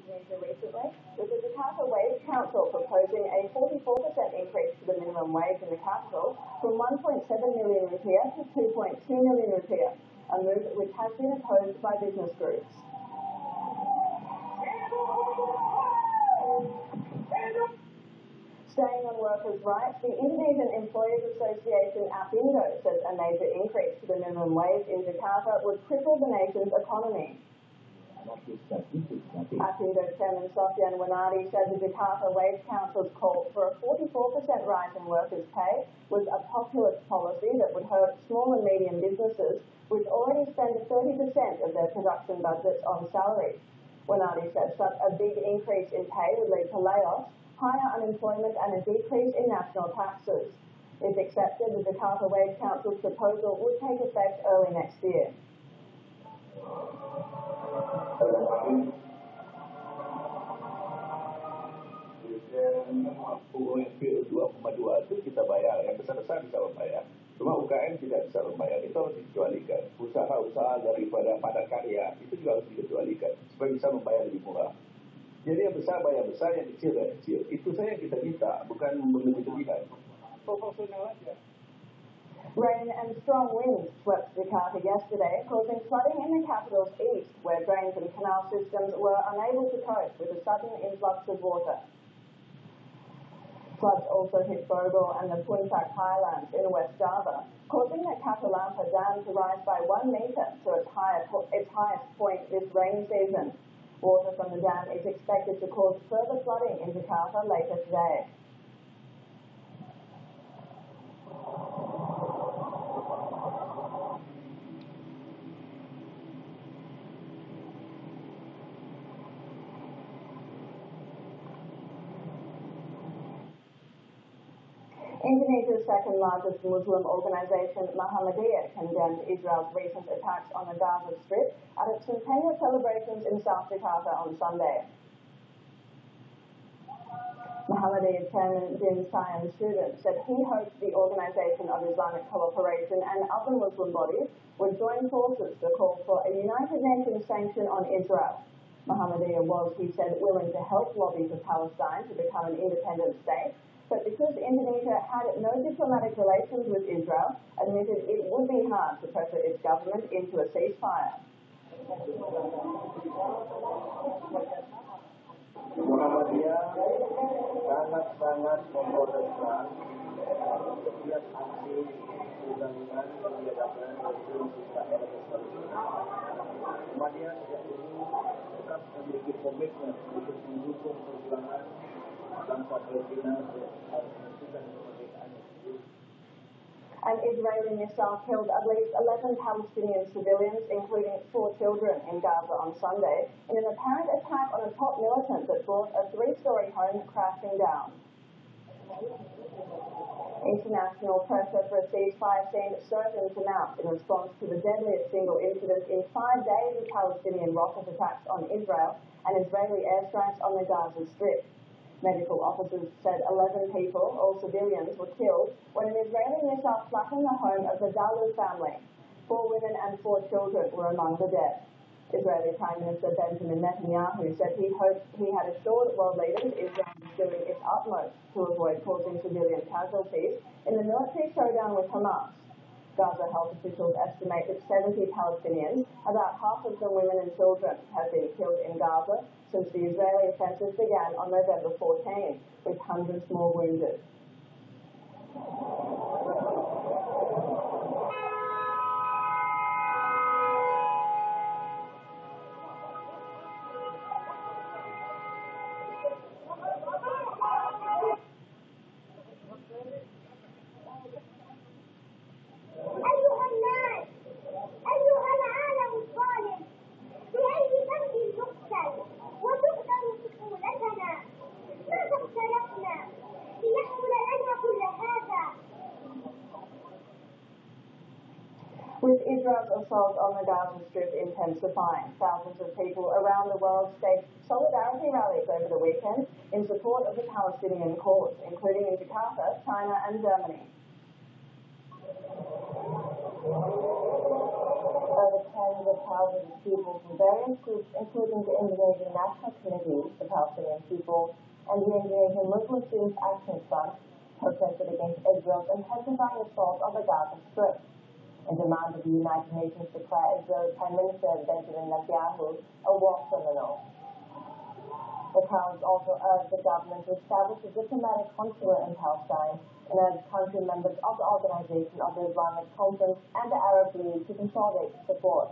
Indonesia recently, with the Jakarta Wage Council proposing a 44% increase to the minimum wage in the capital from 1.7 million rupiah to 2.2 million rupiah, a move which has been opposed by business groups. Staying on workers' rights, the Indonesian Employers Association APindo says a major increase to the minimum wage in Jakarta would cripple the nation's economy. APindo Chairman Sofian Wanadi said the Jakarta Wage Council's call for a 44% rise in workers' pay was a populist policy that would hurt small and medium businesses, which already spend 30% of their production budgets on salaries. Wanadi said such a big increase in pay would lead to layoffs, higher unemployment and a decrease in national taxes. If accepted, the Jakarta Wage Council's proposal would take effect early next year. UMP 2,2 itu kita bayar, yang besar-besar bisa membayar. Cuma UKM tidak bisa membayar, itu harus dikecualikan. Usaha-usaha daripada padat karya itu juga harus dikecualikan supaya bisa membayar lebih murah. Jadi yang besar bayar besar, yang kecil bayar kecil. Itu saya yang kita minta, bukan berlebihan. Proporsional aja. Rain and strong winds swept Jakarta yesterday, causing flooding in the capital's east, where drains and canal systems were unable to cope with a sudden influx of water. Floods also hit Bogor and the Puncak highlands in West Java, causing the Katalampa Dam to rise by 1 metre to its highest point this rainy season. Water from the dam is expected to cause further flooding in Jakarta later today. Indonesia's second largest Muslim organization, Muhammadiyah, condemned Israel's recent attacks on the Gaza Strip at its centennial celebrations in South Jakarta on Sunday. Muhammadiyah Chairman Bin Sayan Sudin said he hoped the Organization of Islamic Cooperation and other Muslim bodies would join forces to call for a United Nations sanction on Israel. Muhammadiyah was, he said, willing to help lobby for Palestine to become an independent state, but because Indonesia had no diplomatic relations with Israel, admitted it would be hard to pressure its government into a ceasefire. Muhammadiyah sangat-sangat memprotestan setiap aksi undang-undang yang diadakan oleh Israel dan Palestina. Muhammadiyah sejak dulu tetap memiliki komitmen untuk mendukung perjuangan bangsa Palestina untuk menentukan kemerdekaannya sendiri. An Israeli missile killed at least 11 Palestinian civilians, including 4 children, in Gaza on Sunday in an apparent attack on a top militant that brought a 3-story home crashing down. International pressure for a ceasefire seemed certain to mount in response to the deadliest single incident in 5 days of Palestinian rocket attacks on Israel and Israeli airstrikes on the Gaza Strip. Medical officers said 11 people, all civilians, were killed when an Israeli missile flattened the home of the Dalu family. 4 women and 4 children were among the dead. Israeli Prime Minister Benjamin Netanyahu said he hoped he had assured world leaders Israel was doing its utmost to avoid causing civilian casualties in the military showdown with Hamas. Gaza health officials estimate that 70 Palestinians, about half of them women and children, have been killed in Gaza since the Israeli offensive began on November 14, with hundreds more wounded. With Israel's assault on the Gaza Strip intensifying, thousands of people around the world staged solidarity rallies over the weekend in support of the Palestinian cause, including in Jakarta, China and Germany. over tens of thousands of people from various groups, including the Indonesian National Committee, the Palestinian People, and the Indonesian Muslim Students Action Front, protested against Israel's intensifying assault on the Gaza Strip, in demand of the United Nations declare Israeli Prime Minister Benjamin Netanyahu a war criminal. The crowds also urged the government to establish a diplomatic consulate in Palestine and urged country members of the Organization of the Islamic Conference and the Arab League to consolidate support.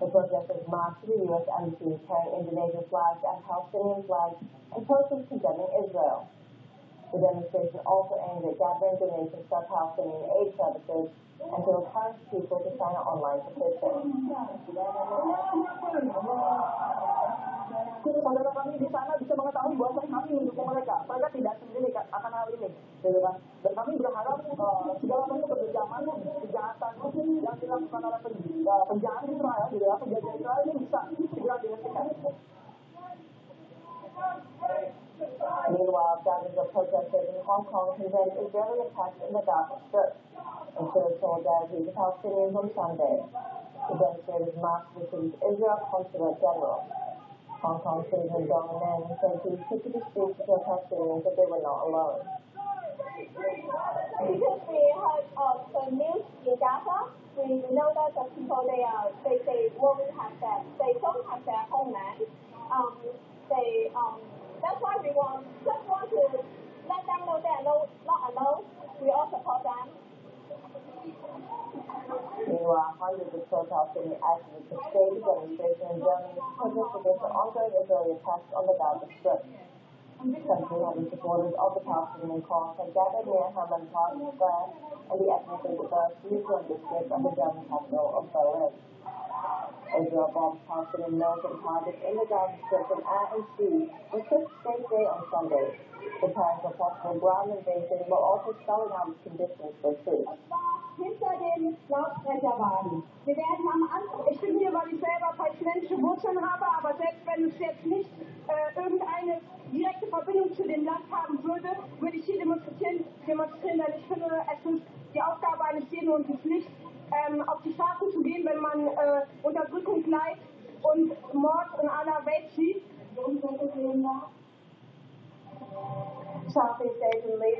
The protesters marched to the U.S. Embassy carrying Indonesian flags and Palestinian flags and posters condemning Israel. The demonstration also aimed at gathering donations for Palestinian aid services and to encourage people to sign an online petition. Saudara kami di sana bisa mengetahui bahwa kami mendukung mereka. Mereka tidak sendiri akan hal ini, gitu kan? Dan kami berharap segala bentuk kekejaman, kejahatan yang dilakukan oleh penjahat Israel, gitu ya, penjajah Israel ini bisa segera dihentikan. Meanwhile, dozens of protesters in Hong Kong condemned Israeli attacks in the Gaza Strip and showed solidarity to Palestinians on Sunday. The demonstrators marched to the city's Israel Consulate General. Hong Kong citizen Dong Nen said he took to the streets to tell Palestinians that they were not alone. Because we heard of the news in Gaza, we know that the people they won't have they don't have their homeland. That's why we just want to let them know they are not alone. We all support them. Meanwhile, hundreds of pro-Palestinian activists have staged a demonstration in Germany to protest against the ongoing Israeli attacks on the Gaza Strip. Country-loving supporters of the Palestinian cause have gathered near Hermann Park Square and the ethnically diverse Lutheran district of the German capital of Berlin. Israel bombed Palestinian militant targets in the Gaza Strip in air and sea the fifth straight day on Sunday, preparing for possible ground invasion while also spelling out its conditions for troops. Hinter dem Lautsprecher waren. Wir werden am Anfang, Ich bin hier, weil ich selber palästinensische Wurzeln habe, aber selbst wenn es jetzt nicht irgendeine direkte Verbindung zu dem Land haben würde, würde ich hier demonstrieren, denn ich finde, es ist die Aufgabe eines jeden und die Pflicht, auf die Straßen zu gehen, wenn man Unterdrückung leidet und Mord in aller Welt sieht. Southeast Asian leaders